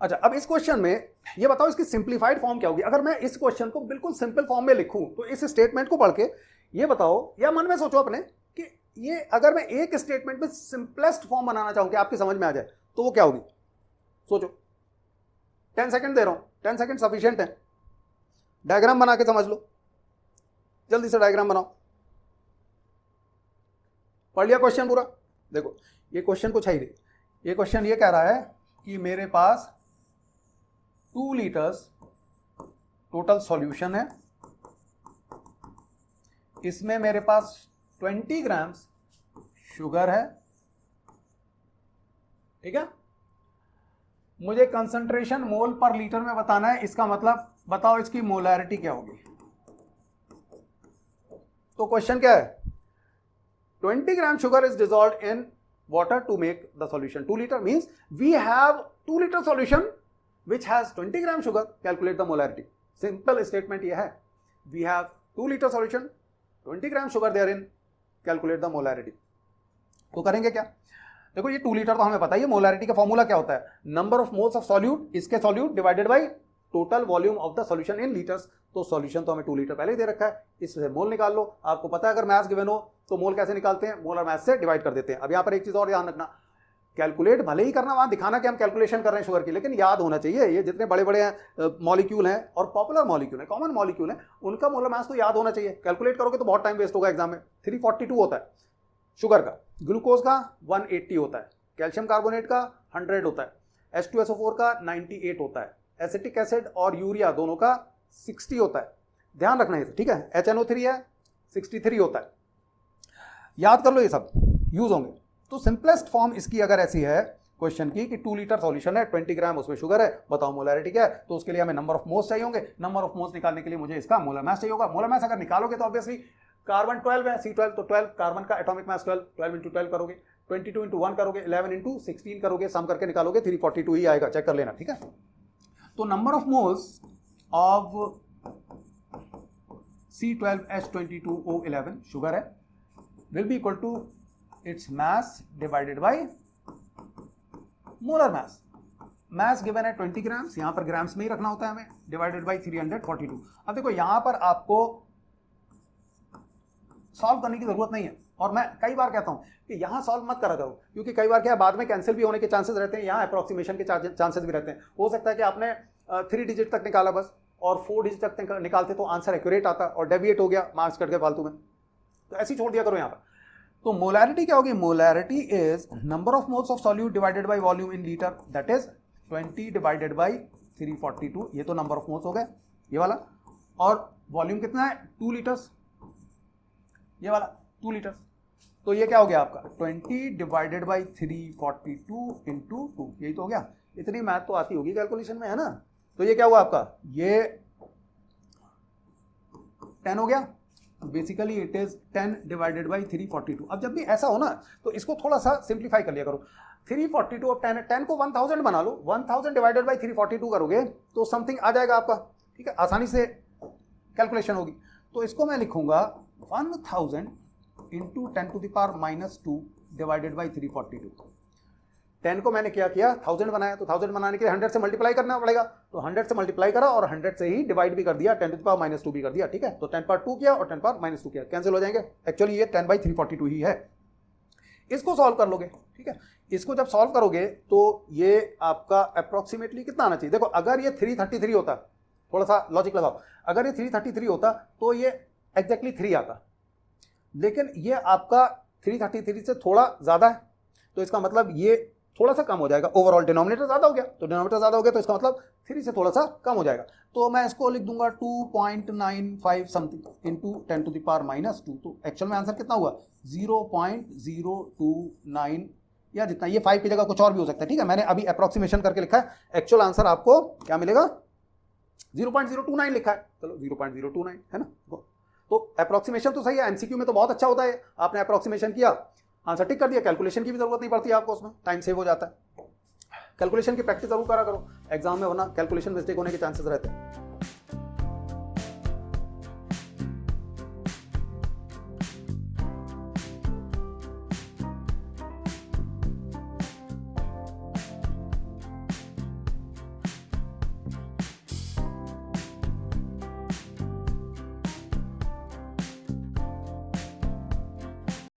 अच्छा, अब इस क्वेश्चन में ये बताओ इसकी सिंप्लीफाइड फॉर्म क्या होगी। अगर मैं इस क्वेश्चन को बिल्कुल सिंपल फॉर्म में लिखूं तो इस स्टेटमेंट को पढ़ के ये बताओ, या मन में सोचो अपने कि ये अगर मैं एक स्टेटमेंट में सिंपलेस्ट फॉर्म बनाना चाहूं कि आपकी समझ में आ जाए तो वो क्या होगी। सोचो, 10 सेकंड दे रहा हूं, 10 सेकंड सफिशिएंट है। डायग्राम बना के समझ लो, जल्दी से डायग्राम बनाओ। पढ़ लिया क्वेश्चन पूरा? देखो ये क्वेश्चन कुछ है ही नहीं। ये क्वेश्चन ये कह रहा है कि मेरे पास 2 लीटर्स टोटल सॉल्यूशन है, इसमें मेरे पास 20 ग्राम्स शुगर है, ठीक है। मुझे कंसंट्रेशन मोल पर लीटर में बताना है। इसका मतलब बताओ इसकी मोलैरिटी क्या होगी। तो क्वेश्चन क्या है, 20 ग्राम sugar is dissolved in water to make the solution 2 liter, means we have 2 liter solution which has 20 gram sugar, calculate the molarity. Simple statement ये है, we have 2 liter solution, 20 gram sugar therein, calculate the molarity. तो करेंगे क्या? देखो ये 2 litre तो हमें पता है, मोलैरिटी का फॉर्मूला क्या होता है, number of moles of solute, इसके solute divided by total volume of the solution in litres. तो सॉल्यूशन तो हमें 2 लीटर पहले ही दे रखा है, इससे मोल निकाल लो। आपको पता है अगर मैथ्स गिवन हो तो मोल कैसे निकालते हैं, मोल और मैथ्स से डिवाइड कर देते हैं। अब यहाँ पर एक चीज और ध्यान रखना, कैलकुलेट भले ही करना, वहां दिखाना कि हम कैलकुलेशन कर रहे हैं शुगर की, लेकिन याद होना चाहिए ये जितने बड़े बड़े मॉलिक्यूल हैं और पॉपुलर मॉलिक्यूल हैं, कॉमन मॉलिक्यूल हैं, उनका मोलर मास तो याद होना चाहिए। कैलकुलेट करोगे तो बहुत टाइम वेस्ट होगा एग्जाम में। 342 होता है शुगर का, ग्लूकोज का 180 होता है, कैल्शियम कार्बोनेट का 100 होता है, H2SO4 का 98 होता है, एसिटिक एसिड और यूरिया दोनों का 60 होता है। ध्यान रखना है, ठीक है। HNO3 है 63 होता है। याद कर लो, ये सब यूज होंगे। तो सिंपलेस्ट फॉर्म इसकी अगर ऐसी है क्वेश्चन की कि 2 लीटर सॉल्यूशन है, 20 ग्राम उसमें शुगर है, बताओ मोलैरिटी क्या है। तो उसके लिए हमें नंबर ऑफ मोल्स चाहिए होंगे, नंबर ऑफ मोल्स निकालने के लिए मुझे इसका मोलर मास चाहिए होगा। मोलर मास अगर निकालोगे तो ऑब्वियसली कार्बन 12 है, C12, तो 12 कार्बन का एटॉमिक मास 12 इंटू 12 करोगे, 22 इंटू 1 करोगे, 11 इंटू 16 करोगे, सम करके निकालोगे 342 ही आएगा, चेक कर लेना, ठीक है। तो number of moles of C12H22O11 sugar है will be equal to its mass divided by molar mass. Mass given है 20 ग्राम्स, यहां पर ग्राम्स में ही रखना होता है हमें, डिवाइडेड बाय 342। अब देखो यहां पर आपको सॉल्व करने की जरूरत नहीं है, और मैं कई बार कहता हूं कि यहां सॉल्व मत करा करो, क्योंकि कई बार क्या है बाद में कैंसिल भी होने के चांसेस रहते हैं, यहां अप्रोक्सीमेशन के चांसेस भी रहते हैं। हो सकता है कि आपने 3 डिजिट तक निकाला बस और 4 डिजिट तक निकालते तो आंसर एक्यूरेट आता और डेविएट हो गया, मार्क्स कट गए फालतू में, तो ऐसे ही छोड़ दिया करो यहां पर। तो मोलैरिटी क्या होगी, molarity is number of moles of solute divided by volume in litre, that is 20 divided by 342। ये तो नंबर ऑफ मोल्स हो गए ये वाला, और वॉल्यूम कितना है 2 लीटर्स, ये वाला 2 लीटर्स। तो ये क्या हो गया आपका 20 डिवाइडेड बाय 342 इंटू 2, यही तो हो गया। इतनी मैथ तो आती होगी कैलकुलेशन में, है ना। तो ये क्या हुआ आपका, ये 10 हो गया। Basically it is 10 divided by 342। अब जब भी ऐसा हो ना तो इसको थोड़ा सा सिंप्लीफाई कर लिया करो। 342 अब 10 को 1000 बना लो, 1000 डिवाइडेड बाई 342 करोगे तो समथिंग आ जाएगा आपका, ठीक है, आसानी से कैलकुलेशन होगी। तो इसको मैं लिखूंगा 1000 into 10 to the power -2 divided by 342। 10 को मैंने क्या किया 1000 बनाया, तो 1000 बनाने के लिए 100 से मल्टीप्लाई करना पड़ेगा, तो 100 से मल्टीप्लाई करा और 100 से ही डिवाइड भी कर दिया, 10 टू द पावर -2 भी कर दिया, ठीक है। तो 10 पावर 2 किया और 10 पावर -2 किया, कैंसिल हो जाएंगे। एक्चुअली ये 10 बाई 342 ही है। इसको सॉल्व कर लोगे, ठीक है। इसको जब सॉल्व करोगे तो ये आपका अप्रोक्सीमेटली कितना आना चाहिए। देखो अगर ये 333 होता, थोड़ा सा लॉजिक लगाओ, अगर ये 333 होता तो ये एग्जैक्टली 3 आता, लेकिन ये आपका 333 से थोड़ा ज्यादा है, तो इसका मतलब ये थोड़ा सा कम हो जाएगा। ओवरऑल डिनोमिनेटर ज्यादा हो गया, तो डिनोमिनेटर ज्यादा हो गया तो इसका मतलब 3 से थोड़ा सा कम हो जाएगा। तो मैं इसको लिख दूंगा 2.95 something into 10 to the power -2। तो एक्चुअल में आंसर कितना हुआ 0.029 या जितना, ये 5 की जगह कुछ और भी हो सकता है, ठीक है। मैंने अभी अप्रोक्सीमेशन करके लिखा है, एक्चुअल आंसर आपको क्या मिलेगा 0.029 लिखा है, चलो 0.029 है ना। तो अप्रोक्सीमेशन तो सही है, एमसीक्यू में तो बहुत अच्छा होता है। आपने अप्रोक्सीमेशन किया, आंसर टिक कर दिया, कैलकुलेशन की भी जरूरत नहीं पड़ती आपको, उसमें टाइम सेव हो जाता है। कैलकुलेशन की प्रैक्टिस जरूर करा करो एग्जाम में, वरना कैलकुलेशन मिस्टेक होने के चांसेस रहते हैं।